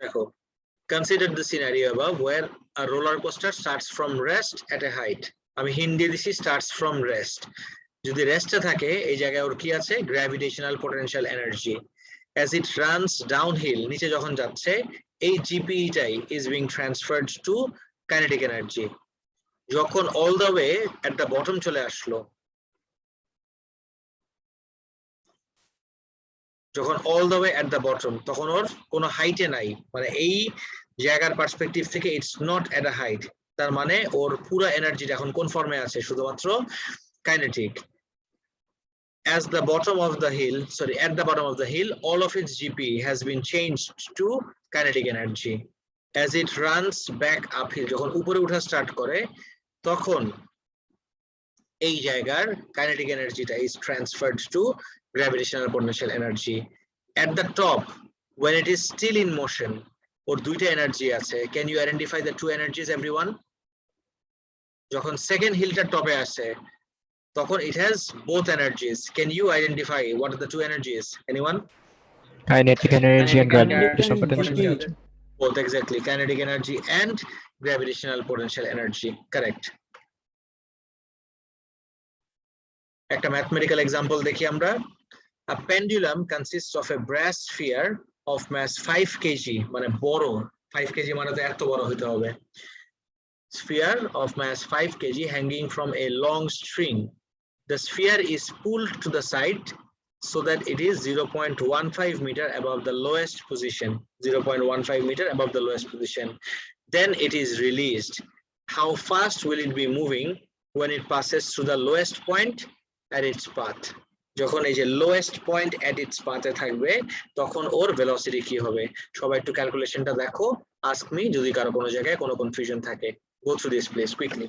দেখো, consider the scenario above where a roller coaster starts from rest at a height. আমি হিন্দি দিছি starts from rest. যদি রেস্টে থাকে এই জায়গায় ওর কি আছে gravitational potential energy as it runs downhill নিচে যখন যাচ্ছে এই জিপিটাই is being transferred to kinetic energy যখন all the way at the bottom চলে আসলো যখন all the way at the bottom তখন ওর কোনো হাইটে নাই মানে এই জায়গার পার্সপেক্টিভ থেকে it's not at a height তার মানে ওর পুরো এনার্জিটা এখন কোন ফর্মে আছে শুধুমাত্র kinetic as the bottom of the hill at the bottom of the hill all of its gp has been changed to kinetic energy as it runs back uphill যখন উপরে ওঠা স্টার্ট করে তখন এই জায়গার kinetic energyটা is transferred to gravitational potential energy at the top when it is still in motion ওর দুইটা energy আছে can you identify the two energies everyone যখন সেকেন্ড হিলটা টপে আসে তখন it has both energies can you identify what are the two energies anyone kinetic energy and gravitational potential both exactly kinetic energy and gravitational potential energy correct একটা mathematical example দেখি আমরা a pendulum consists of a brass sphere of mass 5 kg মানে বড় 5 kg মানে তো এত বড় হতে হবে sphere of mass 5 kg hanging from a long string the sphere is pulled to the side so that it is 0.15 meter above the lowest position 0.15 meter above the lowest position then it is released how fast will it be moving when it passes through the lowest point at its path যখন এই যে lowest point at its path এ থাকবে তখন ওর velocity কি হবে সবাই একটু ক্যালকুলেশনটা দেখো ask me যদি কারো কোনো জায়গায় কোনো কনফিউশন থাকে go through this please quickly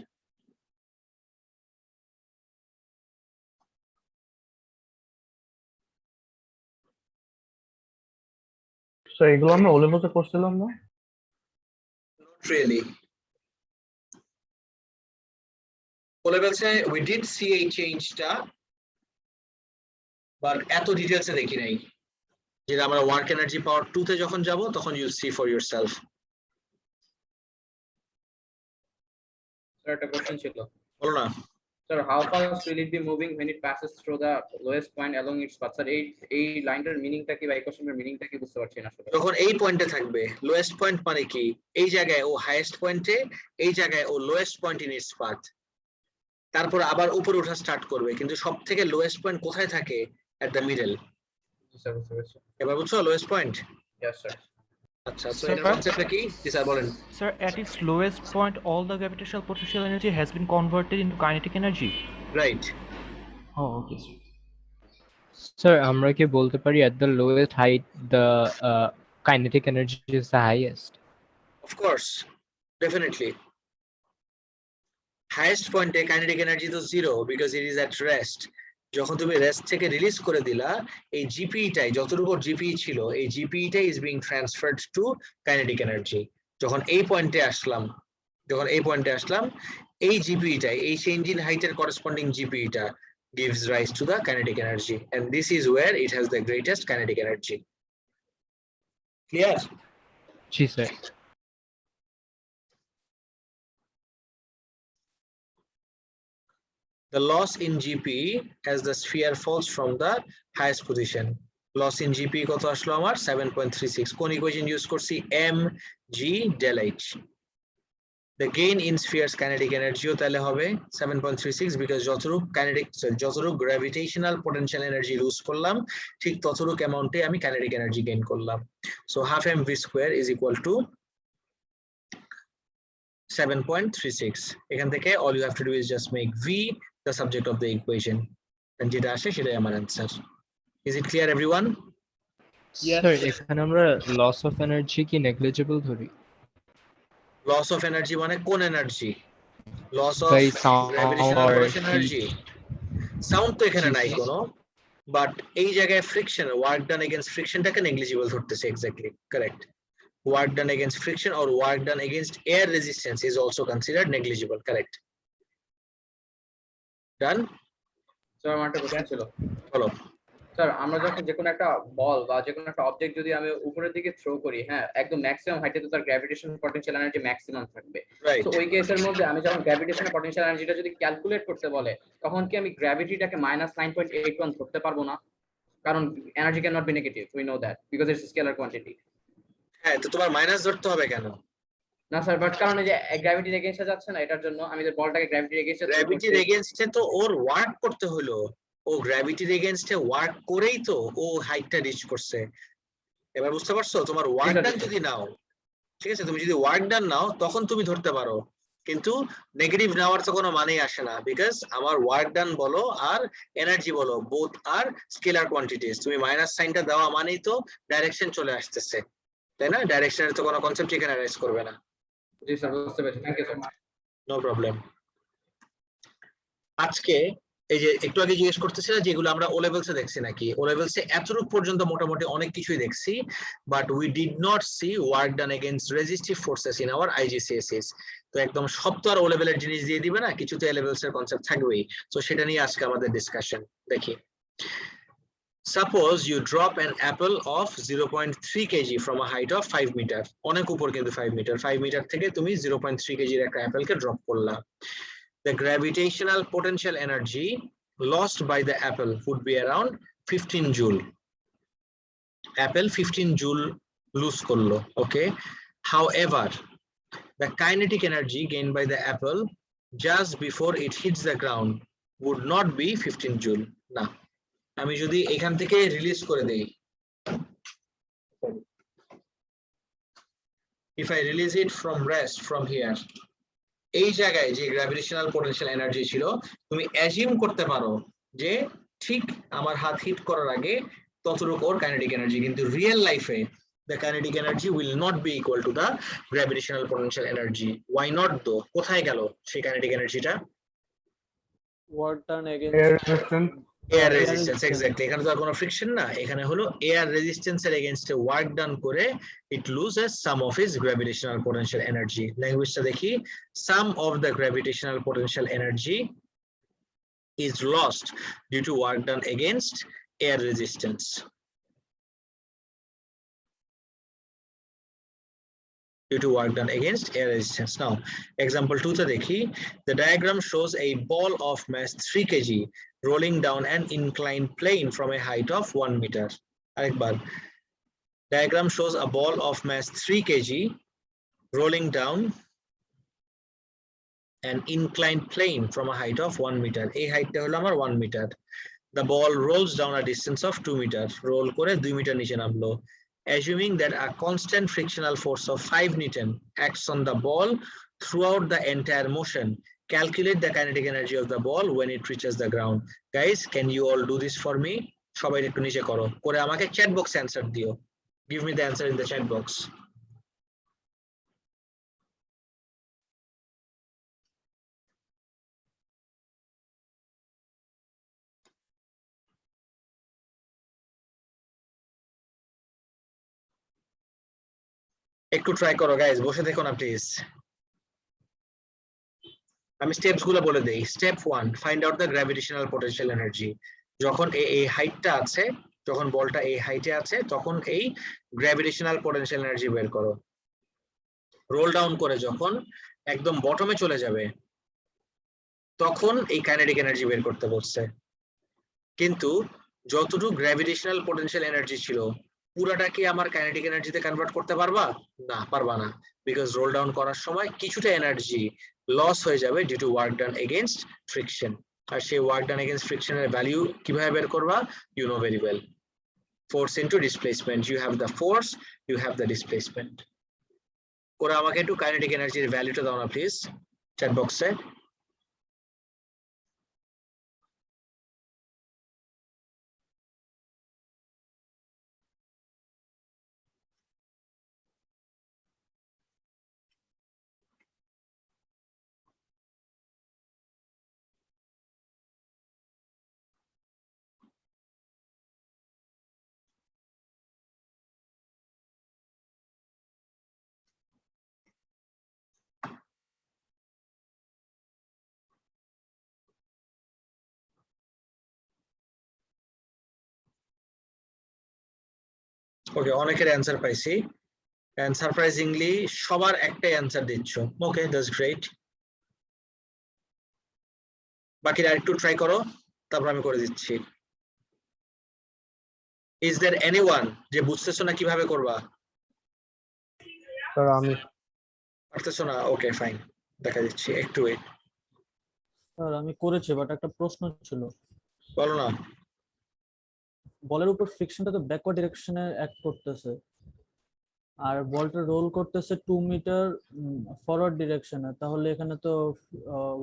So এগুলো আমরা ও লেভেলে করছিলাম না not really o levels A we did see a change টা but এত ডিটেইলস এ দেখি নাই যেটা আমরা ওয়ার্ক এনার্জি পাওয়ার 2 তে যখন যাব তখন you see for yourself sir একটা কোশ্চেন ছিল বলো না sir how fast will it be moving when it passes through the lowest point along its path sir এই লাইনটার মিনিংটা কি বা ইকুয়েশনের মিনিংটা কি বুঝতে পারছি না আসলে যখন এই পয়েন্টে থাকবে লোয়েস্ট পয়েন্ট মানে কি এই জায়গায় ও হাইয়েস্ট পয়েন্টে এই জায়গায় ও lowest point in its path তারপর আবার উপরে ওঠা স্টার্ট করবে কিন্তু সবথেকে লোয়েস্ট পয়েন্ট কোথায় থাকে এট দ্য মিডল স্যার বুঝতে পারছি এবার বুঝছো লোয়েস্ট পয়েন্ট यस স্যার আচ্ছা সো এর কনসেপ্টটা কি জি স্যার বলেন Sir, at its lowest point, all the gravitational potential energy has been converted into kinetic energy. Right Oh, okay. sir আমরা কি বলতে পারি at the lowest height the kinetic energy is the highest of course definitely highest point A kinetic energy তো zero because it is at rest যখন তুমি rest থেকে release করে দিলা এই জিপিটাই যতটুকু জিপি ছিল এই জিপিটাই is being transferred to kinetic energy যখন এই পয়েন্টে আসলাম এই জিপিটাই এই চেঞ্জ ইন হাইটের করেসপন্ডিং জিপিটা gives rise to the kinetic energy and this is where it has the greatest kinetic energy clear ji sir the loss in gp as the sphere falls from the highest position loss in gp কত আসলো আমার 7.36 কোন equation use করছি mg del h the gain in sphere's kinetic energy ও তাহলে হবে 7.36 because যতটুকু gravitational potential energy lose করলাম ঠিক ততটুকু অ্যামাউন্টে আমি kinetic energy gain করলাম so half mv square is equal to 7.36 এখান থেকে all you have to do is just make v the subject of the equation and যেটা আসে সেটাই আমার answer is it clear everyone sir এখানে আমরা loss of energy কি negligible ধরি loss of energy মানে কোন energy loss of By sound gravitational or potential energy sound তো এখানে নাই Jesus. কোনো but এই জায়গায় friction work done against friction টাকে negligible ধরতেছে exactly correct work done against friction or work done against air resistance is also considered negligible correct done sir আমার একটা কোশ্চেন ছিল follow স্যার আমরা যখন যে কোনো একটা বল বা যে কোনো একটা অবজেক্ট যদি আমি উপরের দিকে থ্রো করি, হ্যাঁ, একদম ম্যাক্সিমাম হাইটে তো তার গ্র্যাভিটেশনাল পটেনশিয়াল এনার্জি ম্যাক্সিমাম থাকবে। রাইট। তো ওই কেসের মধ্যে আমি যখন গ্র্যাভিটেশনাল পটেনশিয়াল এনার্জিটা যদি ক্যালকুলেট করতে বলে, তখন কি আমি গ্র্যাভিটিটাকে -9.81 ধরতে পারবো না? কারণ energy can not be negative, we know that, because it's scalar quantity. হ্যাঁ, তো তোমার মাইনাস ধরতে হবে কেন? না স্যার, বাট কারণ এই যে গ্র্যাভিটির এগেইনস্টে যাচ্ছে না, এটার জন্য আমি যে বলটাকে গ্র্যাভিটির এগেইনস্টে থ্রো গ্র্যাভিটির করছি। এগেনস্টে তো ওর ওয়ার্ক করতে হলো, ও গ্র্যাভিটির এগেনস্টে ওয়ার্ক করেই তো ও হাইটটা রিচ করছে। এবার বুঝতে পারছো? তোমার ওয়ার্ক ডান যদি নাও, ঠিক আছে, তুমি যদি ওয়ার্ক ডান নাও তখন তুমি ধরতে পারো, কিন্তু নেগেটিভ নেওয়ার তো কোনো মানেই আসে না, বিকজ আমার ওয়ার্ক ডান বলো আর এনার্জি বলো, বোথ আর স্কেলার কোয়ান্টিটিস। তুমি মাইনাস সাইনটা দেওয়া মানেই তো ডাইরেকশন চলে আসতেছে, তাই না? ডাইরেকশনের তো কোনো কনসেপ্ট এখানে অ্যারাইজ করবে না। জি স্যার, বুঝতে পেরেছি, thank you sir. No problem. আজকে এই যে একটু আগে জিজ্ঞেস করতেছিল যেগুলো আমরা ও লেভেলসে দেখছি নাকি, ও লেভেলসে এতটুকু পর্যন্ত মোটামুটি অনেক কিছুই দেখছি, but we did not see work done against resistive forces in our IGCSE. তো একদম সব তো আর ও লেভেলের জিনিস দিয়ে দিবে না, কিছু তো এ লেভেলস এর কনসেপ্ট থাকবেই। তো সেটা নিয়ে আজকে আমাদের ডিসকাশন। দেখি, Suppose you drop an apple of 0.3 kg from a height of 5 meter. অনেক উপর কিন্তু 5 মিটার, 5 মিটার থেকে তুমি 0.3 kg এর একটা অ্যাপেলকে ড্রপ করলা। The gravitational potential energy lost by the apple would be around 15 joule. Apple 15 joule lose করলো, okay? However, the kinetic energy gained by the apple just before it hits the ground would not be 15 joule. না, আমি যদি এখান থেকে release করে দেই, if I release it from rest from here, এই জায়গায় যে গ্র্যাভিটেশনাল পোটেনশিয়াল এনার্জি ছিল, তুমি অ্যাজিউম করতে পারো যে ঠিক আমার হাত হিট করার আগে ততটুকু ওর কাইনেটিক এনার্জি, কিন্তু রিয়েল লাইফে the kinetic energy will not be equal to the gravitational potential energy. Why not though? কোথায় গেল সেই কাইনেটিক এনার্জিটা? Work done air against resistance. Air air resistance, resistance. Exactly. এখানে তো আর কোনো ফ্রিকশন না, এখানে হলো এয়ার রেজিস্ট্যান্সের এগেইনস্টে ওয়ার্ক ডান করে it loses some of is gravitational potential energy. ল্যাঙ্গুয়েজটা দেখি, some of the gravitational potential energy is lost due to work done against air resistance. Due to work done against air resistance. Now, example 2 তে দেখি, the diagram shows a ball of mass 3 kg rolling down an inclined plane from a height of 1 meter. আরেকবার, diagram shows a ball of mass 3 kg rolling down an inclined plane from a height of 1 meter. এই হাইটটা হলো আমার 1 meter. The ball rolls down a distance of 2 meters. Roll করে 2 metre নিচে নামলো. Assuming that a constant frictional force of 5 Newton acts on the ball throughout the entire motion, calculate the kinetic energy of the ball when it reaches the ground. Guys, can you all do this for me? সবাই একটু নিচে করো, করে আমাকে chat বক্সে answer দিও. Give me the answer in the chat box. একটু try করো গাইস, বসে দেখো না প্লিজ। আমি স্টেপস গুলো বলে দেই। Step 1, find out the gravitational potential energy. যখন এই হাইটটা আছে, যখন বলটা এই হাইটে আছে, তখন এই গ্র্যাভিটেশনাল পোটেনশিয়াল এনার্জি বের করো। রোল ডাউন করে যখন একদম বটমে চলে যাবে, তখন এই কাইনেটিক এনার্জি বের করতে বলছে। কিন্তু যতটুকু গ্র্যাভিটেশনাল পোটেনশিয়াল এনার্জি ছিল, পুরাটা কি আমার কাইনেটিক এনার্জিতে কনভার্ট করতে পারবা? না, পারবা না, বিকজ রোল ডাউন করার সময় কিছুটা এনার্জি লস হয়ে যাবে due to work done against friction. আর সেই ওয়ার্ক ডান এগেইনস্ট ফ্রিকশনের ভ্যালু কিভাবে বের করবা? You know very well, force into displacement. You have the force, you have the displacement. করে আমাকে একটু কাইনেটিক এনার্জির ভ্যালুটা দাও না প্লিজ চ্যাট বক্সে। ওকে, অনেকের অ্যান্সার পাইছি, এন্ড সারপ্রাইজিংলি সবার একটাই অ্যান্সার দিচ্ছ। ওকে, দ্যাটস গ্রেট। বাকিরা আরেকটু ট্রাই করো, তারপর আমি করে দিচ্ছি। ইজ দেয়ার এনিওয়ান যে বুঝতেছো না কিভাবে করবা? স্যার আমি পারতেছো না? ওকে ফাইন, দেখা দিচ্ছি, একটু ওয়েট। স্যার আমি করেছি, বাট একটা প্রশ্ন ছিল। বলো না। বলের উপর ফ্রিকশনটা তো ব্যাকওয়ার্ড ডিরেকশনে অ্যাক্ট করতেছে, আর বলটা রোল করতেছে 2 মিটার ফরওয়ার্ড ডিরেকশনে, তাহলে এখানে তো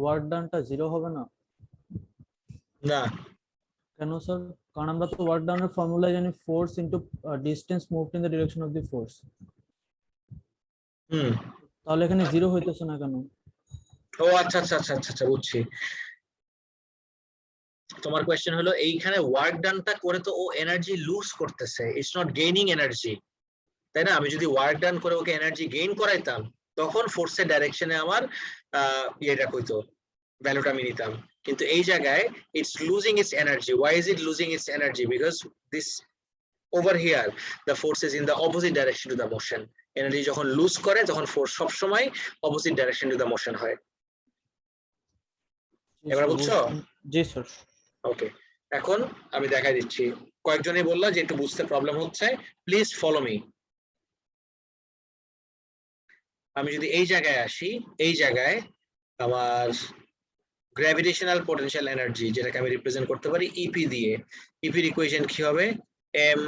ওয়ার্ক ডানটা 0 হবে না? না, কেন স্যার? কারণ আমরা তো ওয়ার্ক ডানের ফর্মুলা জানি force into distance moved in the direction of the force. হুম, তাহলে এখানে 0 হইতেছে না কেন? ও আচ্ছা আচ্ছা আচ্ছা আচ্ছা আচ্ছা, বুঝছি। তোমার কোয়েশ্চেন হলো এইখানে ওয়ার্ক ডানটা করে তো ও এনার্জি লুজ করতেছে, ইটস নট গেইনিং এনার্জি, তাই না? আমি যদি ওয়ার্ক ডান করে ওকে এনার্জি গেইন করাইতাম, তখন ফোর্সের ডাইরেকশনে আমার ইয়েটা কইতো, ভ্যালুটা আমি নিতাম। কিন্তু এই জায়গায় it's losing its energy. Why is it losing its energy? Because this over here the force is in the opposite direction to the motion. Energy যখন লুজ করে তখন ফোর্স সবসময় opposite direction to the motion হয়। এবার বুঝছো? জি sir. ওকে, এখন আমি দেখাই দিচ্ছি। কয়েকজনই বললো যে একটু বুঝতে প্রবলেম হচ্ছে, প্লিজ ফলো মি। আমি যদি এই জায়গায় আসি, এই জায়গায় আমার গ্র্যাভিটেশনাল পোটেনশিয়াল এনার্জি, যেটাকে আমি রিপ্রেজেন্ট করতে পারি ইপি দিয়ে। ইপির ইকুয়েশন কি হবে? এম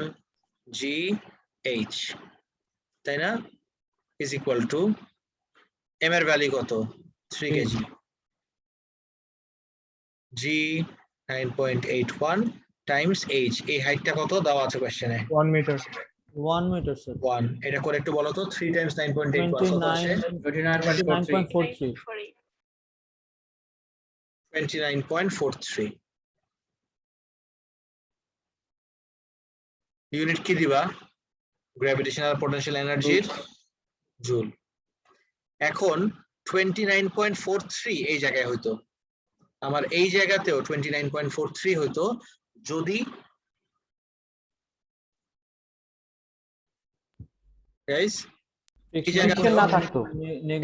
জি এইচ, তাই না? ইজ ইকুয়াল টু এম এর ভ্যালু কত? 3 কেজি, জি 9.81 টাইমস এইচ। এই হাইটটা কত দেওয়া আছে কোশ্চেনে? 1 মিটার। 1 metre sir. 1। এটা করে একটু বলো তো, 3 টাইমস 9.81 কত আসে? 29.43। 29.43। ইউনিট কি দিবা গ্র্যাভিটেশনাল পোটেনশিয়াল এনার্জির? জুল। এখন 29.43 এই জায়গায় হইতো, আমার এই জায়গাতেও 29.43 হইতো যদি গাইস ফ্রিকশন না থাকতো।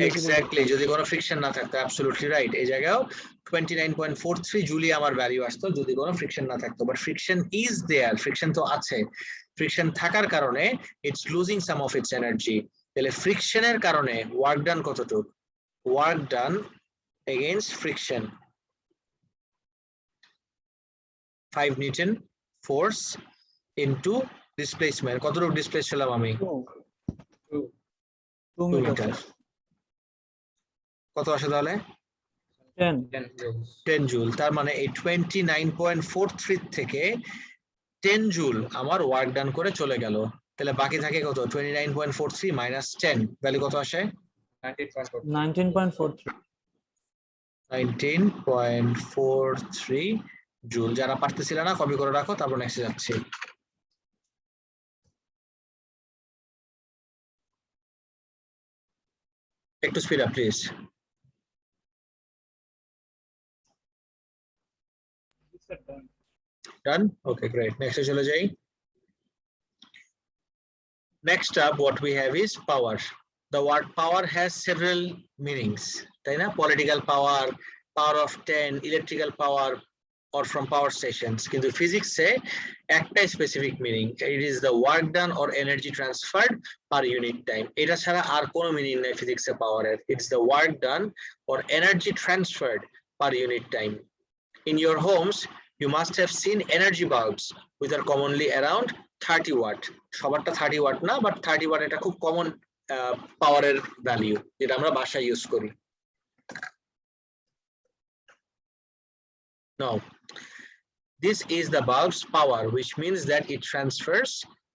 এক্স্যাক্টলি, যদি কোনো ফ্রিকশন না থাকতো, অ্যাবসলিউটলি রাইট। এই জায়গায়ও 29.43 জুলি আমার ভ্যালু আসতো যদি কোনো ফ্রিকশন না থাকতো। But friction is there, friction তো আছে। ফ্রিকশন থাকার কারণে it's losing some of its energy. তাহলে ফ্রিকশনের কারণে ওয়ার্ক ডান কতটুকু? Work done against friction 5 newton force into displacement. কতটুকু ডিসপ্লেস ছিলাম আমি? 2 2 মিটার। মিটার। কত আসে তাহলে? 10 জুল। তার মানে এই 29.43 থেকে 10 জুল আমার ওয়ার্ক ডান করে চলে গেল। তাহলে বাকি থাকে কত? 29.43 মাইনাস 10, ভ্যালু কত আসে? 19.43। 19.43 জুল। যারা পারতেছিল না কপি করে রাখো, তারপর নেক্সট যাচ্ছি। একটু speed up please. Done? Okay, great. Next চলে যাই। Next up, what we have is power. The word power has several meanings, তাই না? Political power, power of 10, electrical power, or from power stations. কিন্তু physics-এ একটা specific meaning. It is the work done or energy transferred per unit time. এটা ছাড়া আর কোনো meaning নাই physics-এ power-এর. It's the work done or energy transferred per unit time. In your homes, you must have seen energy bulbs, which are commonly around 30 watt. সবারটা 30 watt না, but 30 watt এটা খুব common পাওয়ারের value, যেটা আমরা বাসায় ইউজ করি। Now, this is the bulb's power, which means that it transfers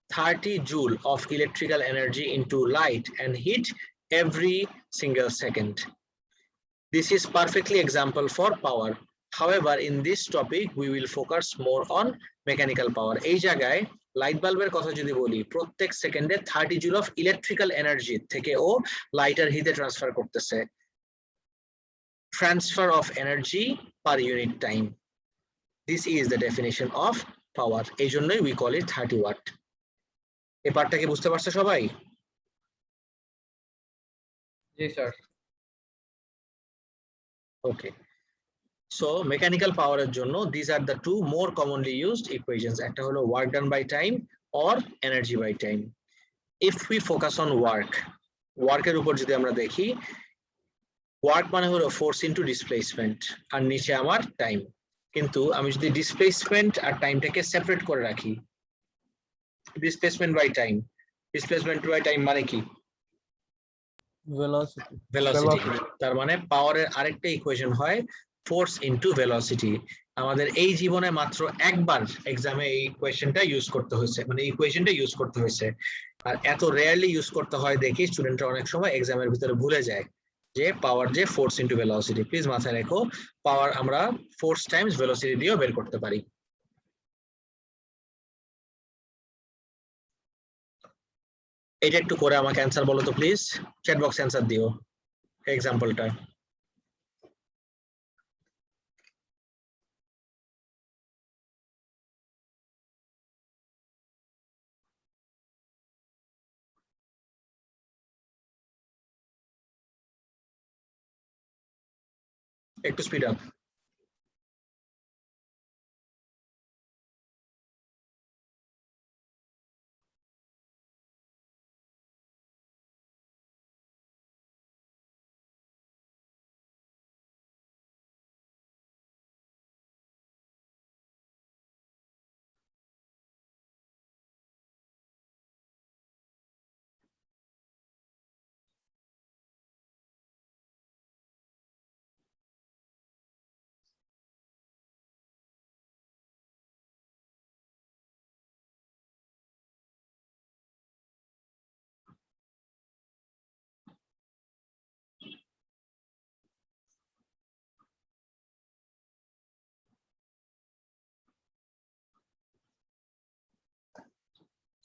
30 joule of electrical energy into light and heat every single second. This is perfectly example for power. However, in this topic, we will focus more on mechanical power. এই জায়গায় light বাল্বের কথা যদি বলি, প্রত্যেক সেকেন্ডে 30 joule of electrical energy থেকে ও lighter হিটে ট্রান্সফার করতেছে। Transfer of energy per unit time. This is the definition of power. এই জন্যই we call it 30 watt. এই পার্টটা কি বুঝতে পারছে সবাই? জি স্যার। ওকে, সো মেকানিক্যাল পাওয়ারের জন্য this are the two more commonly used equations, একটা হলো work done by time or energy by time. If we focus on work, ওয়ার্কের উপর যদি আমরা দেখি, ওয়ার্ক মানে হলো ফোর্স ইনটু ডিসপ্লেসমেন্ট, আর নিচে আমার টাইম। কিন্তু আমি যদি ডিসপ্লেসমেন্ট আর টাইমটাকে সেপারেট করে রাখি, displacement by time, displacement by time মানে কি? ভেলোসিটি। ভেলোসিটি। Velocity. তার মানে পাওয়ারের আরেকটা ইকুয়েশন হয় ফোর্স ইনটু ভেলোসিটি। আমাদের এই জীবনে মাত্র একবার এক্সামে এই ইকুয়েশনটা ইউজ করতে হয়েছে, মানে ইকুয়েশনটা ইউজ করতে হয়েছে। আর এত রেয়ারলি ইউজ করতে হয় দেখি স্টুডেন্টরা অনেক সময় এক্সামের ভিতরে ভুলে যায় যে পাওয়ার যে ফোর্স ইনটু ভেলোসিটি। প্লিজ মাথায় রেখো, পাওয়ার আমরা ফোর্স টাইমস ভেলোসিটি দিয়েও বের করতে পারি। এটা একটু করে আমাকে অ্যান্সার বলো তো প্লিজ, চ্যাট বক্স অ্যান্সার দিও এক্সাম্পলটা। একটু স্পিড আপ।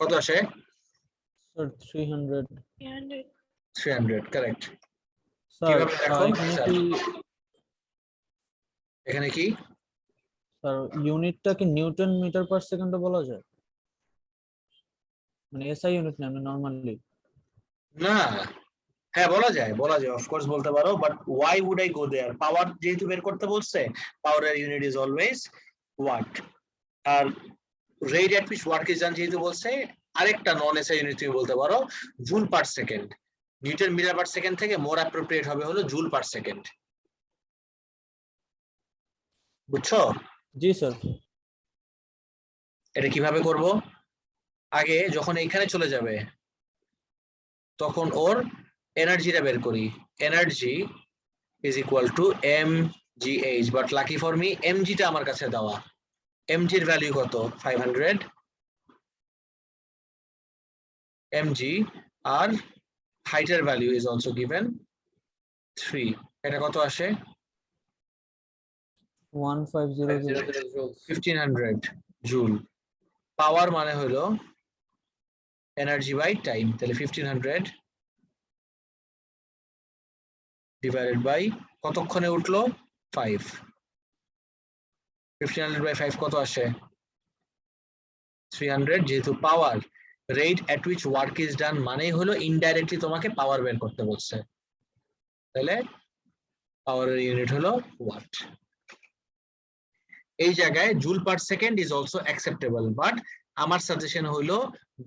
কত আসে? স্যার 300। 300, কারেক্ট। স্যার কিভাবে দেখো? এখানে স্যার, কি এখানে কি? স্যার ইউনিটটা কি নিউটন মিটার পার সেকেন্ডে বলা যায়? মানে এসআই ইউনিট না, নরমালি। না, হ্যাঁ বলা যায়, বলা যায়, অফকোর্স বলতে পারো, but why would I go there? Power যেহেতু বের করতে বলছে, পাওয়ারের ইউনিট ইজ অলওয়েজ ওয়াট। আর rate at which work is done যেহেতু বলছে, আরেকটা নন এসআই ইউনিট তুমি বলতে পারো joule per second. Newton metre per second থেকে মোর অ্যাপ্রোপ্রিয়েট হবে হলো জুল পার সেকেন্ড। বুঝছো? জি স্যার। এটা কিভাবে করব? আগে যখন এইখানে চলে যাবে তখন ওর এনার্জিটা বের করি। Energy is equal to mgh, but lucky for me mgটা আমার কাছে দেওয়া। mg এর ভ্যালু কত? 500 mg, আর হাইটের ভ্যালু ইজ অলসো গিভেন 3। এটা কত আসে? 1500। 1500 জুল। পাওয়ার মানে হলো এনার্জি বাই টাইম, তাহলে 1500 ডিভাইডেড বাই কতক্ষণে উঠলো? 5। 1500 বাই 5 কত আসে? 300। যেহেতু power rate at which work is done মানেই হলো ইনডাইরেক্টলি তোমাকে পাওয়ার বের করতে বলছে, তাহলে পাওয়ারের ইউনিট হলো ওয়াট। এই জায়গায় joule per second is also acceptable, but আমার সাজেশন হলো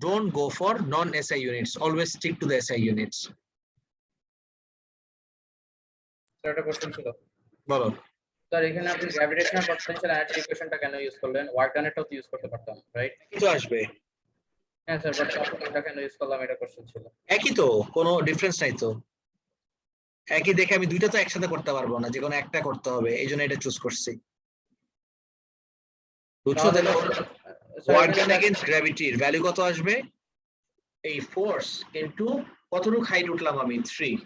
don't go for non SI units, always stick to the SI units. Sir একটা কোশ্চেন ছিল। বলো। স্যার এখানে আপনি গ্র্যাভিটেশনাল পটেনশিয়াল এনার্জি ইকুয়েশনটা কেন ইউজ করলেন? ওয়ার্ক ডানেরটাও তো ইউজ করতে পারতাম, রাইট? কি তো আসবে? হ্যাঁ স্যার, বাট এটা কেন ইউজ করলাম এটা কোশ্চেন ছিল। একই তো, কোনো ডিফারেন্স নাই তো। একই দেখে আমি দুইটা তো একসাথে করতে পারবো না, যে কোনো একটা করতে হবে, এই জন্য এটা চুজ করছি। বুঝছো? তাহলে ওয়ার্ক ডান এগেইনস্ট গ্র্যাভিটির ভ্যালু কত আসবে? এই ফোর্স ইনটু কতটুকু হাইট উঠলাম আমি? 3,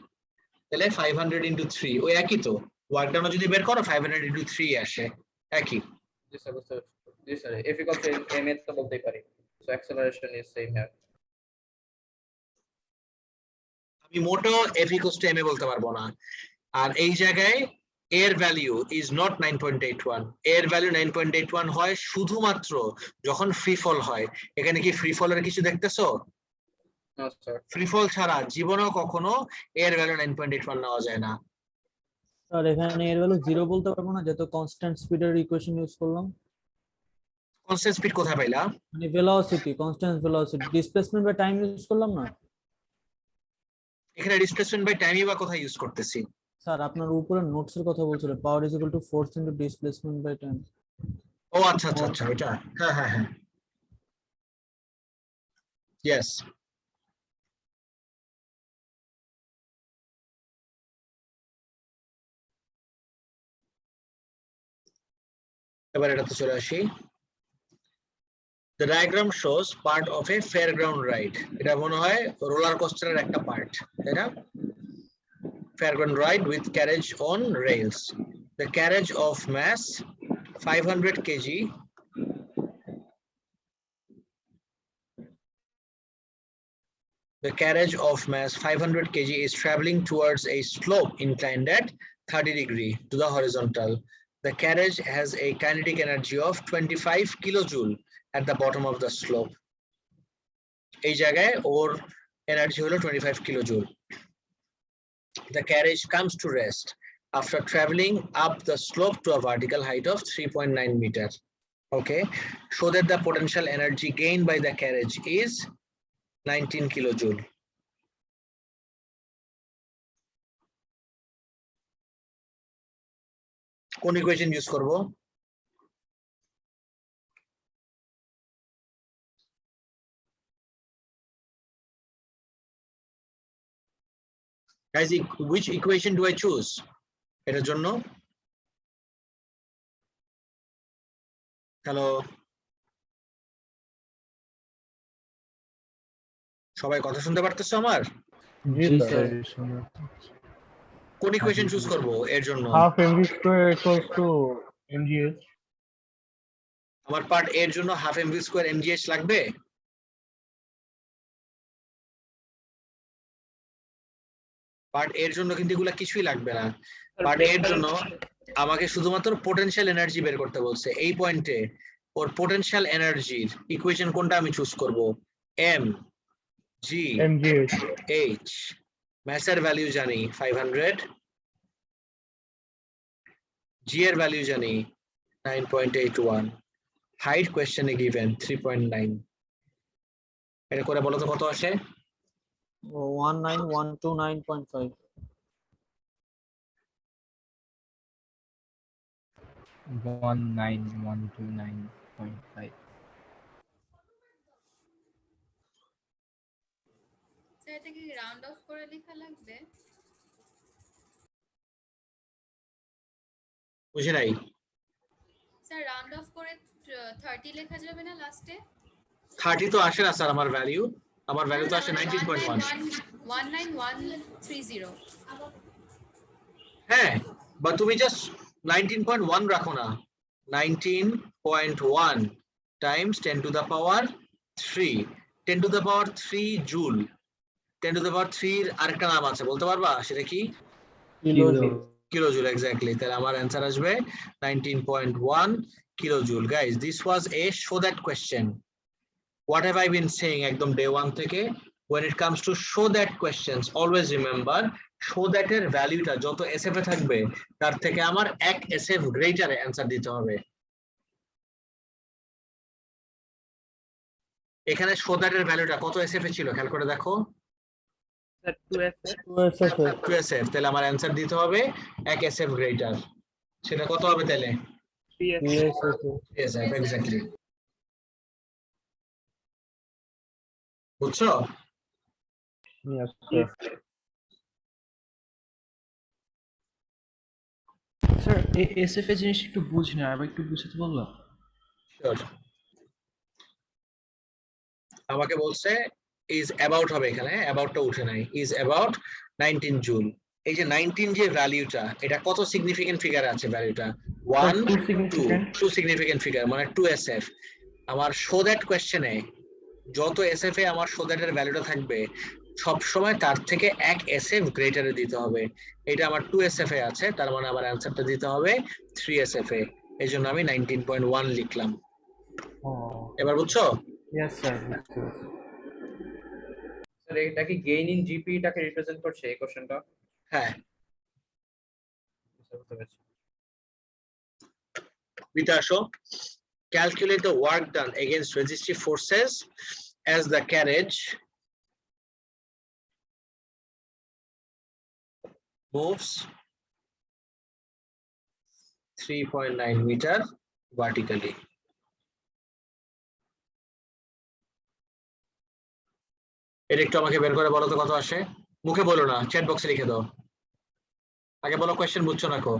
তাহলে 500 ইনটু 3, ওই একই তো। ওয়ার্ক ডান যদি বের করো 500 ইনটু 3 আসে, একই। জি স্যার, বুঝতে পারছি। জি sir, F equals to ma তো বলতেই পারি। So acceleration is same here. আমি মোটো F equals to ma বলতে পারবো না। আর এই জায়গায় এর ভ্যালু ইজ নট 9.81, এর ভ্যালু 9.81 হয় শুধুমাত্র যখন ফ্রি ফল হয়। এখানে কি ফ্রি ফলের কিছু দেখতেছো? No, sir. ফ্রি ফল ছাড়া জীবনেও কখনো এর ভ্যালু 9.81 নেওয়া যায় না। স্যার এখানে এর ভ্যালু 0 বলতে পারবো না, যেহেতু কনস্ট্যান্ট স্পিডের ইকুয়েশন ইউজ করলাম। কনস্ট্যান্ট স্পিড কোথায় পাইলা? মানে velocity, constant velocity, displacement by time use করলাম না এখানে ডিসপ্লেসমেন্ট বাই টাইমই বা কোথায় ইউজ করতেছি? স্যার? আপনার উপরে নোটস এর কথা বলছিল, power is equal to force into displacement by time. ও আচ্ছা আচ্ছা আচ্ছা, ওইটা হ্যাঁ হ্যাঁ হ্যাঁ, ইয়েস। এবার এটাতে চলে আসি। The diagram shows part of a fairground ride. এটা মনে হয় রোলার কোস্টারের একটা পার্ট, তাই না? Fairground ride with carriage on rails. The carriage of mass 500 kg is traveling towards a slope inclined at 30 degree to the horizontal. The carriage has a kinetic energy of 25 kilojoule at the bottom of the slope. এই জায়গায় ওর energy হলো 25 kilojoule. The carriage comes to rest after traveling up the slope to a vertical height of 3.9 meters. Okay, show that the potential energy gained by the carriage is 19 kilojoule. কোন equation use করব? Guys, which equation do I choose? এটার জন্য hello, সবাই কথা শুনতে পারতেছো আমার? জি জি sir. Sir. কোন ইকুয়েশন চুজ করব এর জন্য? Half MV square equals to MGH. আমার পার্ট এর জন্য হাফ এমভি স্কয়ার এমজিএইচ লাগবে। পার্ট এর জন্য কিন্তু এগুলা কিছুই লাগবে না। পার্ট এর জন্য আমাকে শুধুমাত্র পোটেনশিয়াল এনার্জি বের করতে বলছে। এই পয়েন্টে ওর পোটেনশিয়াল এনার্জির ইকুয়েশন কোনটা আমি চুজ করব? M G MGH. এইচ। ম্যাসের ভ্যালু জানি 500, জি এর ভ্যালু জানি 9.81, হাইট কোশ্চেনে গিভেন 3.9। এটা করে বলো তো কত আসে? 19129.5। 19129.5। স্যার এটা কি রাউন্ড অফ করে লেখা লাগবে? বুঝি নাই। স্যার রাউন্ড অফ করে 30 লেখা যাবে না লাস্টে? 30 তো আসে না স্যার আমার ভ্যালু। আমার ভ্যালু তো আসে 19.1। 19130। হ্যাঁ, বা তুমি জাস্ট 19.1 রাখো না। 19.1 Times 10 to the power 3। 10 to the power 3 joule. 10 to the power 3 এর আরেকটা নাম আছে, বলতে পারবা সেটা কি? কিলোজুল। Kilojoule, exactly. তাহলে আমার অ্যান্সার আসবে 19.1 kilojoule. Guys, this was a show that question. What have I been saying একদম day 1 থেকে? When it comes to show that questions, always remember show that এর ভ্যালুটা যত SF এ থাকবে তার থেকে আমার এক SF গ্রেটারে অ্যান্সার দিতে হবে। এখানে show that এর ভ্যালুটা কত SF এ ছিল খেয়াল করে দেখো। 2SF। তাহলে আমার অ্যান্সার দিতে হবে এক SF গ্রেটার। সেটা কত হবে তাহলে? 3SF, exactly. বুঝছো? Yes, sir. স্যার এসএফএ জিনিসটা একটু বুঝি না, আবার একটু বুঝাতে বললাম। Sure. আমাকে বলছে is about হবে, এখানে aboutটা উঠে নাই, is about 19 জুল। এই যে 19 যে ভ্যালুটা, এটা কত সিগনিফিকেন্ট ফিগার আছে ভ্যালুটা? 1 2 সিগনিফিকেন্ট ফিগার, মানে 2SF। আমার শো দ্যাট কোশ্চেনে যত SF এ আমার শো দ্যাট এর ভ্যালুটা থাকবে সব সময় তার থেকে 1 SF গ্রেটারে দিতে হবে। এটা আমার 2 SF এ আছে, তার মানে আমার অ্যানসারটা দিতে হবে 3 SF এ। এইজন্য আমি 19.1 লিখলাম। এবার বুঝছো? Yes, sir. স্যার এটা কি গেইন ইন জিপি টাকে রিপ্রেজেন্ট করছে এই কোশ্চেনটা? হ্যাঁ, বুঝতে পেরেছি। বিতে আসো। Calculate the work done against resistive forces as the carriage moves 3.9 meter vertically. এটা একটু আমাকে বের করে বলো তো কত আসে। মুখে বলো না, চ্যাট বক্সে লিখে দাও। আগে বলো কোশ্চেন বুঝছো না কো?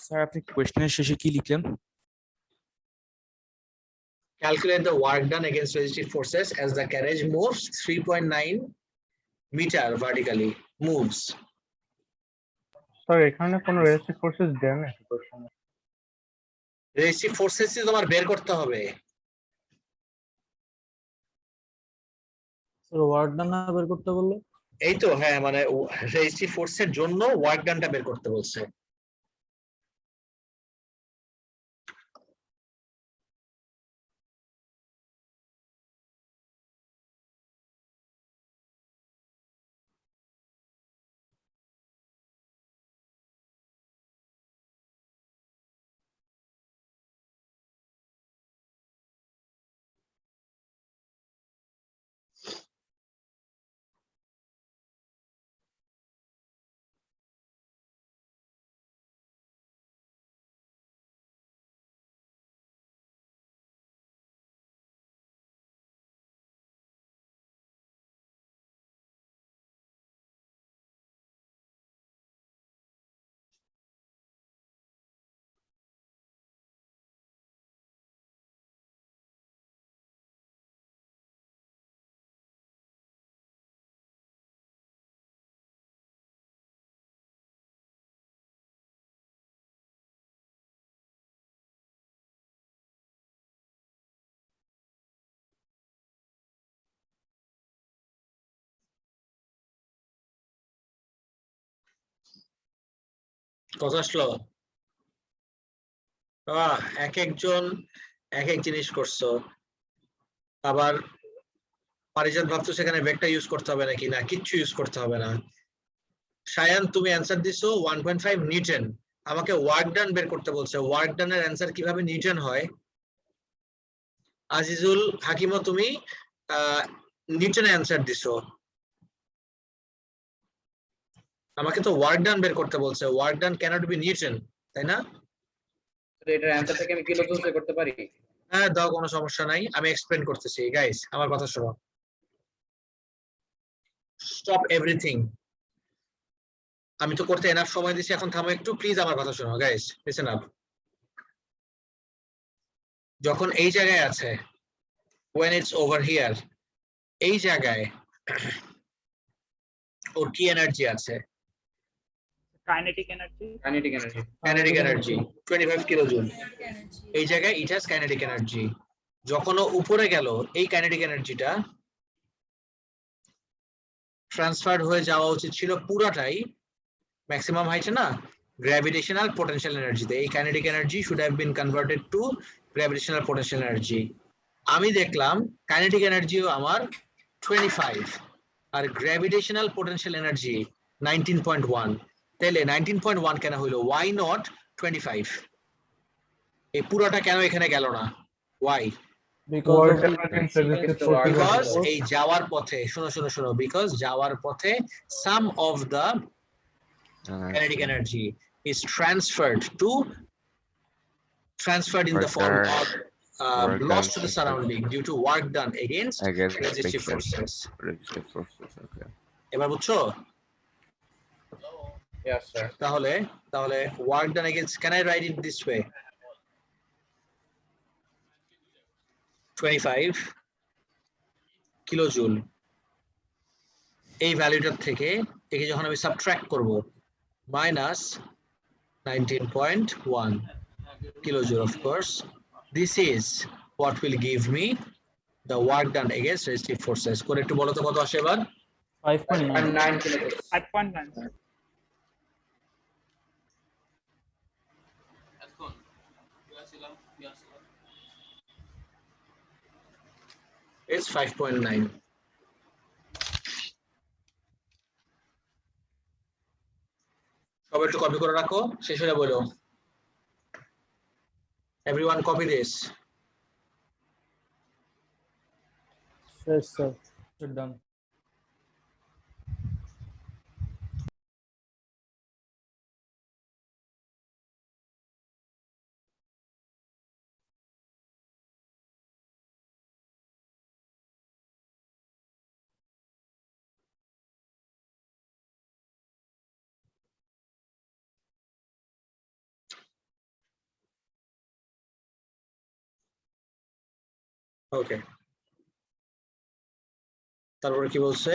স্যার আপনি কোশ্চেনের শেষে কি লিখলেন? Calculate the work done against resistive forces as the carriage moves 3.9 meter vertically. Moves. Sir এখানে কোনো রেজিস্টিভ ফোর্সেস দেন নাকি কোশ্চেনে? Resistive forces তোমার বের করতে হবে। স্যার ওয়ার্ক ডান না বের করতে বললো? এই তো, হ্যাঁ, মানে রেজিস্টিভ ফোর্সের জন্য ওয়ার্ক ডানটা বের করতে বলছে। কত আসলো? এক একজন এক এক জিনিস করছো। আবার পারিজাত ভাবছো সেখানে ভেক্টর ইউজ করতে হবে নাকি? না, কিচ্ছু ইউজ করতে হবে না। সায়ান তুমি অ্যান্সার দিছো 1.5 নিউটন। আমাকে ওয়ার্ক ডান বের করতে বলছে। ওয়ার্ক ডানের অ্যান্সার কিভাবে নিউটন হয়? আজিজুল হাকিমও তুমি নিউটনে অ্যান্সার দিছো। আমাকে তো ওয়ার্ক ডান বের করতে বলছে। Work done can't be newton, তাই না? তো এটার অ্যানসার থেকে আমি কিলো জুলসে করতে পারি? হ্যাঁ, দাও, কোনো সমস্যা নাই, আমি এক্সপ্লেন করতেছি। গাইস আমার কথা শোনো। Stop everything. আমি তো করতে এনাফ সময় দিছি, এখন থামো একটু প্লিজ, আমার কথা শোনো গাইস, লিসেন আপ। যখন এই জায়গায় আছে, when it's over here, এই জায়গায় ওর কি এনার্জি আছে? Kinetic energy. Kinetic energy. Kinetic energy 25 kilojoule. energy. এই জায়গায় ইট হ্যাজ কাইনেটিক এনার্জি। যখন ও উপরে গেল, এই কাইনেটিক এনার্জিটা ট্রান্সফার হয়ে যাওয়া উচিত ছিল পুরাটাই ম্যাক্সিমাম হাইটে, না, গ্র্যাভিটেশনাল পোটেনশিয়াল এনার্জিতে। এই kinetic energy should have been converted to gravitational potential energy. আমি দেখলাম কাইনেটিক এনার্জিও আমার 25 আর গ্র্যাভিটেশনাল পোটেনশিয়াল এনার্জি 19.1। তাহলে 19.1 কেন হইলো? Why not 25? এই পুরোটা কেন এখানে গেল না? Why? Work done against resistive forces. Because এই যাওয়ার পথে, শোনো, বিকজ যাওয়ার পথে some of the kinetic energy is transferred in the form of loss to the surrounding due to work done against resistive forces. এবার বুঝছো? Yes, sir. তাহলে work done against, can I write it this way? 25 kilojoule. এই ভ্যালুটার থেকে একে যখন আমি subtract করব minus 19.1 kilojoule, of course, this is what will give me the work done against resistive forces. করে একটু বলো তো কত আসে এবার? 5.9 9 kilojoules. 5.9. It's 5.9. সবাই একটু কপি করে রাখো, শেষ হয়ে বলো। Everyone copy this. Yes, sir. Done. Okay. তারপরে কি বলছে?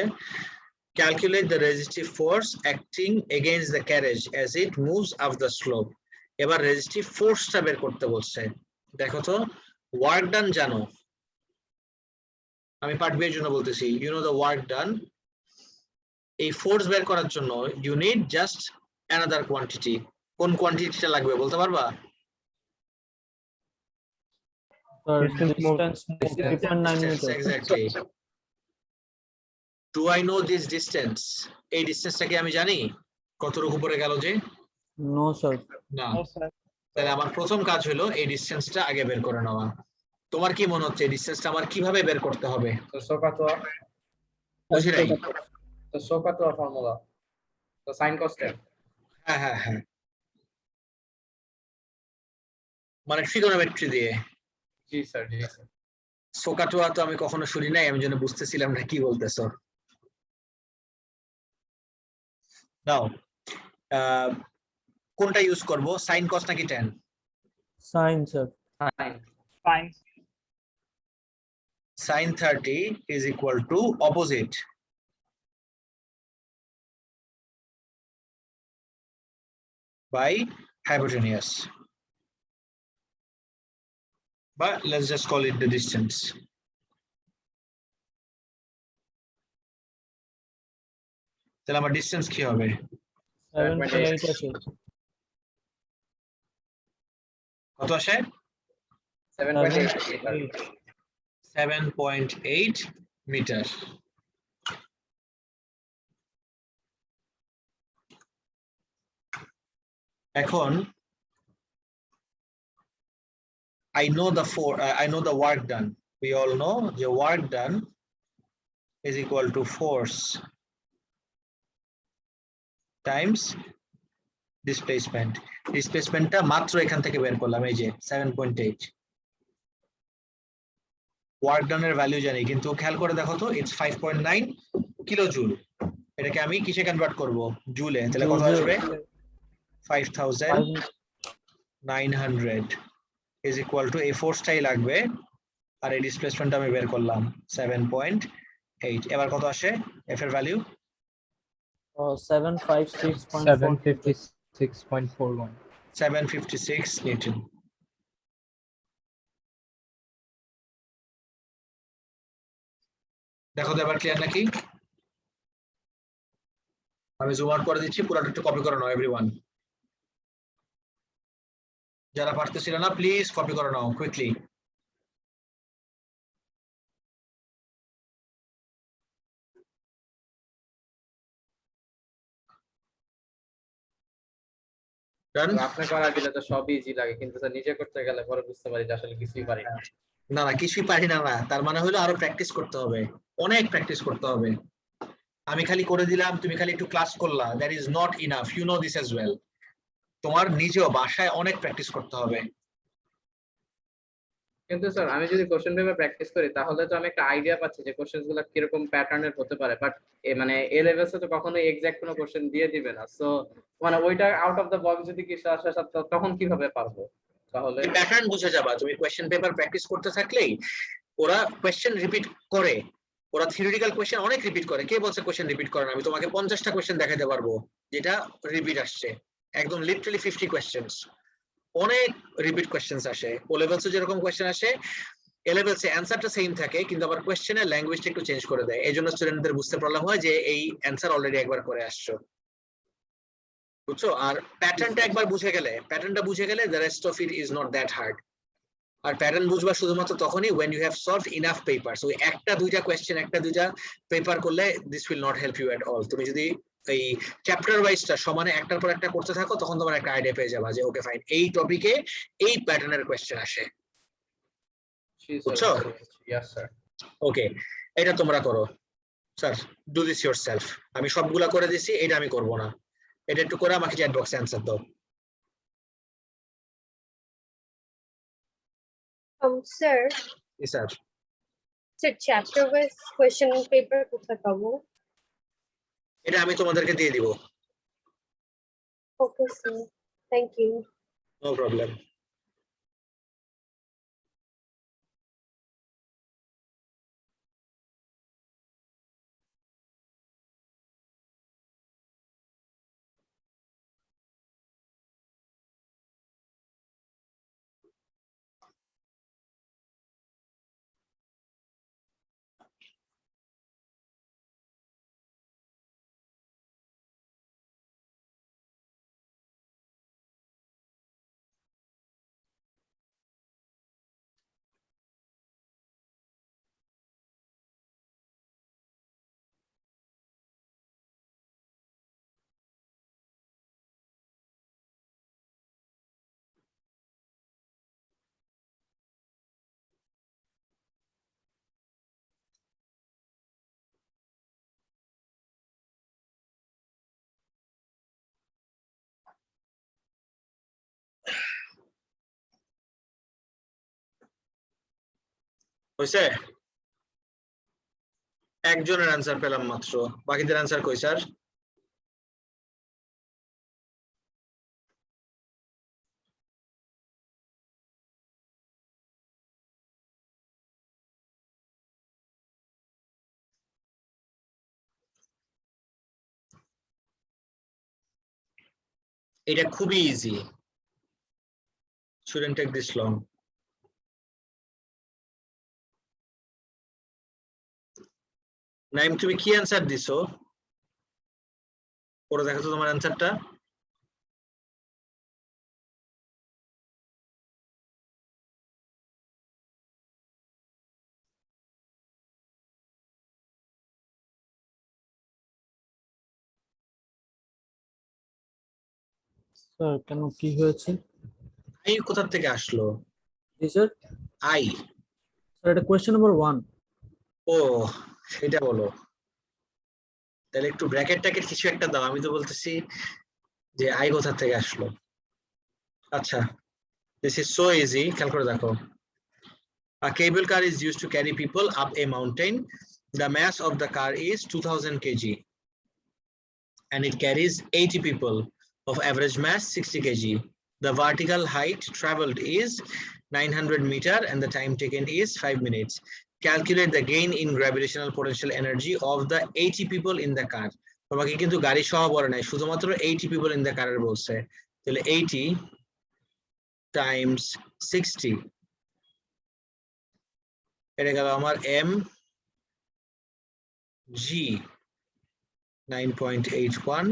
Calculate the resistive force acting against the carriage as it moves up the slope. এবার resistive forceটা বের করতে বলছে। দেখো তো, work done জানো, আমি পার্ট বি এর জন্য বলতেছি, you know the work done. এই ফোর্স বের করার জন্য you need just another quantity. কোন কোয়ান্টিটিটা লাগবে বলতে পারবা? Sir, Distance moved. distance 3.9 Distance, meters. exactly. Do I know this distance? এই ডিসটেন্সটাকে আমি জানি কতটুকু উপরে গেল যে? No, sir. না। No, sir. তাহলে আমার প্রথম কাজ হলো এই ডিসটেন্সটা আগে বের করে নেওয়া। তোমার কি মনে হচ্ছে এই ডিসটেন্সটা আমার কিভাবে বের করতে হবে? So SOHCAHTOA. বুঝি নাই। So SOHCAHTOA formula. So sin constant. হ্যাঁ হ্যাঁ হ্যাঁ, মানে ট্রিগোনোমেট্রি দিয়ে। জি স্যার, জি স্যার। সোকাটোয়া তো আমি কখনো শুনি নাই, আমি জন্য বুঝতেছিলাম না কি বলতেছো। নাও কোনটা ইউজ করব, সাইন কস নাকি tan? Sin, sir. Sin. Fine. Sin 30 is equal to opposite by hypotenuse, but let's just call it the distance. তাহলে আমার ডিসটেন্স কি হবে? 7.8 আছে। কত আসে? 7.8. 7.8 মিটার। এখন I know the work done. We all know the work done is equal to force times displacement. Displacementটা মাত্র এখান থেকে বের করলাম, এই যে 7.8। ওয়ার্ক ডান এর ভ্যালু জানি, কিন্তু খেয়াল করে দেখো তো, ইটস 5.9 কিলোজুল। এটাকে আমি কিসে কনভার্ট করব? জুলে। তাহলে কত আসবে? 5900 is equal to এই ফোর্সটাই লাগবে, আর এই ডিসপ্লেসমেন্ট আমি বের করলাম 7.8। এবার কত আসে এফ এর ভ্যালু? 756.41. 756 নিউটন। দেখো তো এবার ক্লিয়ার নাকি? আমি জুম আউট করে দিচ্ছি, পুরোটা একটু কপি করে নাও এভরিওয়ান। যারা পারতেছিল না প্লিজ কপি করে নাও কুইকলি। ডান? আপনি করা দিলে তো সবই ইজি লাগে, কিন্তু স্যার নিজে করতে গেলে পরে বুঝতে পারি যে আসলে কিছুই পারি না। না না, কিছুই পারি না না, তার মানে হলো আরো প্র্যাকটিস করতে হবে, অনেক প্র্যাকটিস করতে হবে। আমি খালি করে দিলাম, তুমি খালি একটু ক্লাস করলা, that is not enough, you know this as well. তোমার নিজেও বাসায় অনেক প্র্যাকটিস করতে হবে। কিন্তু স্যার আমি যদি কোশ্চেন পেপার প্র্যাকটিস করি তাহলে তো আমি একটা আইডিয়া পাচ্ছি যে কোশ্চেনগুলো কিরকম প্যাটার্নের হতে পারে, বাট মানে এ লেভেলসে তো কখনো এক্সাক্ট কোনো কোশ্চেন দিয়ে দিবে না। সো মানে ওইটা আউট অফ দ্য বক্স যদি কিছু আসে তখন কিভাবে পারবো? তাহলে প্যাটার্ন বুঝে যাবা তুমি, কোয়েশ্চেন পেপার প্র্যাকটিস করতে থাকলেই ওরা কোয়েশ্চেন রিপিট করে, ওরা থিওরিটিক্যাল কোয়েশ্চেন অনেক রিপিট করে। কে বলছে কোয়েশ্চেন রিপিট করে না? আমি তোমাকে 50টা কোয়েশ্চেন দেখাতে পারবো যেটা রিপিট আসছে, একদম লিটারালি 50 কোয়েশ্চেন্স, অনেক রিপিট কোয়েশ্চেন্স আসে। ও লেভেলসে যেরকম কোয়েশ্চেন আসে, এ লেভেলসে অ্যান্সারটা সেম থাকে, কিন্তু আবার কোয়েশ্চেনের ল্যাঙ্গুয়েজটা একটু চেঞ্জ করে দেয়। এই জন্য স্টুডেন্টদের বুঝতে প্রবলেম হয় যে এই অ্যান্সার অলরেডি একবার করে আসছো, বুঝছো? আর প্যাটার্নটা একবার বুঝে গেলে the rest of it is not that hard. আর প্যাটার্ন বুঝবা শুধুমাত্র তখনই when you have solved enough papers। ওই একটা দুইটা কোয়েশ্চেন, একটা দুইটা পেপার করলে this will not help you at all। তুমি যদি এই চ্যাপ্টার ওয়াইজটা সমানে একটার পর একটা করতে থাকো, তখন তোমার একটা আইডিয়া পেয়ে যাবা যে ওকে ফাইন, এই টপিকে এই প্যাটার্নের কোয়েশ্চেন আসে, বুঝছো? Yes, sir. ওকে, এটা তোমরা করো স্যার, ডু দিস ইয়োরসেলফ। আমি সবগুলা করে দিছি, এটা আমি করব না। এটা একটু করে আমাকে চ্যাট বক্সে অ্যান্সার দাও। Sir, sir, chapter wise question paper কোথায় পাবো? এটা আমি তোমাদেরকে দিয়ে দিব। Okay sir, thank you. No problem. হয়েছে? একজনের অ্যান্সার পেলাম মাত্র, বাকিদের অ্যান্সার কই স্যার? এটা খুবই easy, shouldn't take this long। Naim, তুমি কি অ্যান্সার দিছো? পরে দেখো তো তোমার অ্যান্সারটা। স্যার কেন, কি হয়েছে? আই কোথা থেকে আসলো? জি স্যার। আই? স্যার এটা কোয়েশ্চেন নাম্বার 1। ও, সেটা বলো। তাহলে একটু ব্র্যাকেট ট্যাকেট কিছু একটা দাও, আমি তো বলতেছি যে আই কোথা থেকে আসলো। আচ্ছা, দিস ইজ সো ইজি, খেয়াল করে দেখো। A cable car is used to carry people up a mountain. The mass of the car is 2000 kg and it carries 80 people of average mass 60 kg. The vertical height traveled is 900 meter and the time taken is 5 minutes. Calculate the gain in gravitational potential energy of the 80 people in the car. তোমাকে কিন্তু গাড়ি সহ বলে নাই, শুধুমাত্র 80 people in the car এর বলছে। তাহলে 80 times 60, এটা গেল আমার এম জি 9.81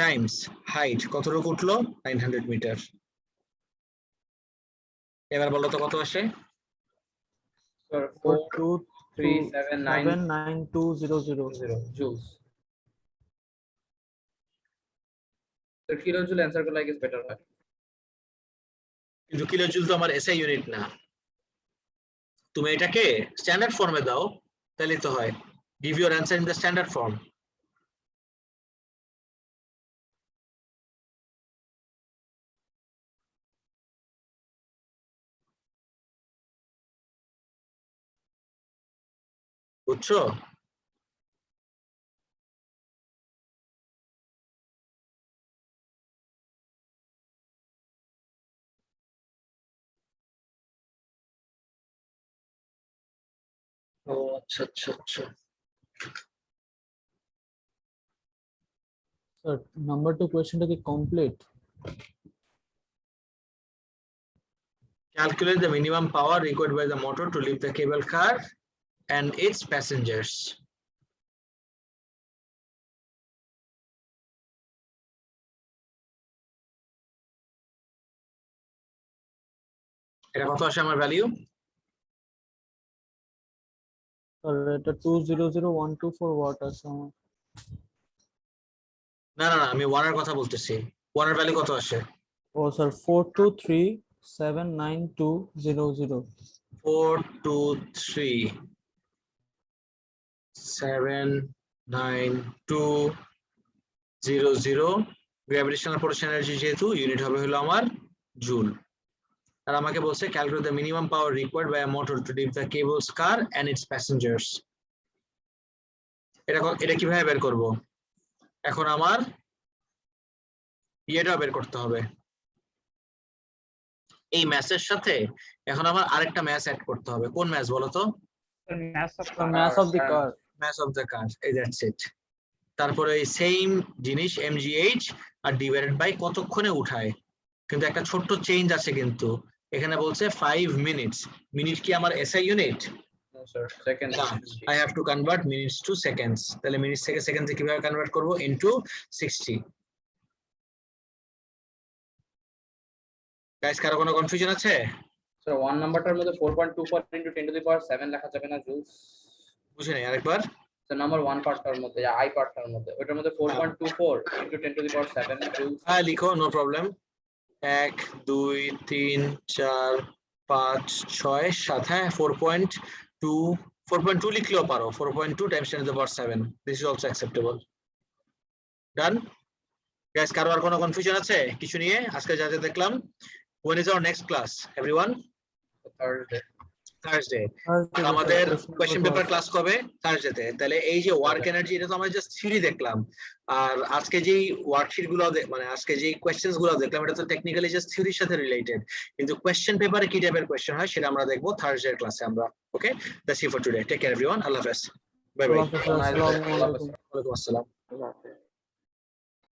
টাইমস হাইট কতটুকু উঠলো 900 মিটার। এবার বলো তো কত আসে? Sir, 4237920 joules. So kilojoule answer করলে I guess better হয়। কিন্তু কিলোজুল তো আমার এসআই ইউনিট না, তুমি এটাকে স্ট্যান্ডার্ড ফর্মে দাও তাহলে তো হয়। Give your answer in the standard form. বুঝছো? ও আচ্ছা আচ্ছা আচ্ছা স্যার নাম্বার 2 কোয়েশ্চেনটা কি complete? Calculate the minimum power required by the motor to lift the cable car and its passengers. এটা কত আসে আমার ভ্যালু? স্যার এটা 200124 ওয়াট আছে আমার। না না না আমি 1 এর কথা বলতেছি। 1 এর ভ্যালু কত আসে? ও স্যার 423792000। 423792000 গ্র্যাভিটেশনাল পোটেনশিয়াল এনার্জি যেহেতু ইউনিট হবে হলো আমার জুল। আর আমাকে বলছে calculate the minimum power required by a motor to lift the cable's car and its passengers. এটা কিভাবে বের করব? এখন আমার ইয়েটা বের করতে হবে। এই ম্যাথের সাথে এখন আমার আরেকটা ম্যাথ অ্যাড করতে হবে। কোন ম্যাথ বলো তো? Mass of the car. Math of the car, এই দ্যাটস ইট। তারপরে এই সেম জিনিস mgh আর ডিভাইডেড বাই কতক্ষণে উঠায়, কিন্তু একটা ছোট্ট চেঞ্জ আছে কিন্তু এখানে বলছে 5 মিনিটস। মিনিট কি আমার SI unit? No, sir. Second. I have to convert minutes to seconds. তাহলে মিনিট থেকে সেকেন্ডে কিভাবে কনভার্ট করব? into 60। গাইস কারো কোনো কনফিউশন আছে? So 1 নাম্বারটার মধ্যে 4.24 into 10 to the power 7 লেখা যাবে না জুলস? বুঝে নেই আরেকবার। So নাম্বার 1 পার্টটার মধ্যে আই পার্টটার মধ্যে ওটার মধ্যে 4.24 into 10 to the power 7 joules. হ্যাঁ লিখো, নো প্রবলেম। 1 2 3 4 5 6 7 হ্যাঁ 4.2 লিখলেও পারো। 4.2 times 10 to the power 7. This is also acceptable. Done? Guys, কারো আর কোনো কনফিউশন আছে কিছু নিয়ে আজকে যা যা দেখলাম? When is our next class, everyone? Thursday. আর আমাদের কোশ্চেন পেপার ক্লাস কবে? থার্সডেতে। তাহলে এই যে ওয়ার্ক এনার্জি এটা তো আমরা জাস্ট থিওরি দেখলাম, আর আজকে যেই ওয়ার্কশিট গুলো মানে আজকে যেই কোশ্চেনস গুলো দেখলাম এটা তো টেকনিক্যালি জাস্ট থিওরির সাথে রিলেটেড, কিন্তু কোশ্চেন পেপারে কি টাইপের কোশ্চেন হয় সেটা আমরা দেখবো থার্সডে ক্লাসে আমরা। Okay, that's it for today. Take care everyone, আল্লাহ হাফেজ, বাই বাই। আসসালামু আলাইকুম। ওয়ালাইকুম আসসালাম। আল্লাহ হাফেজ।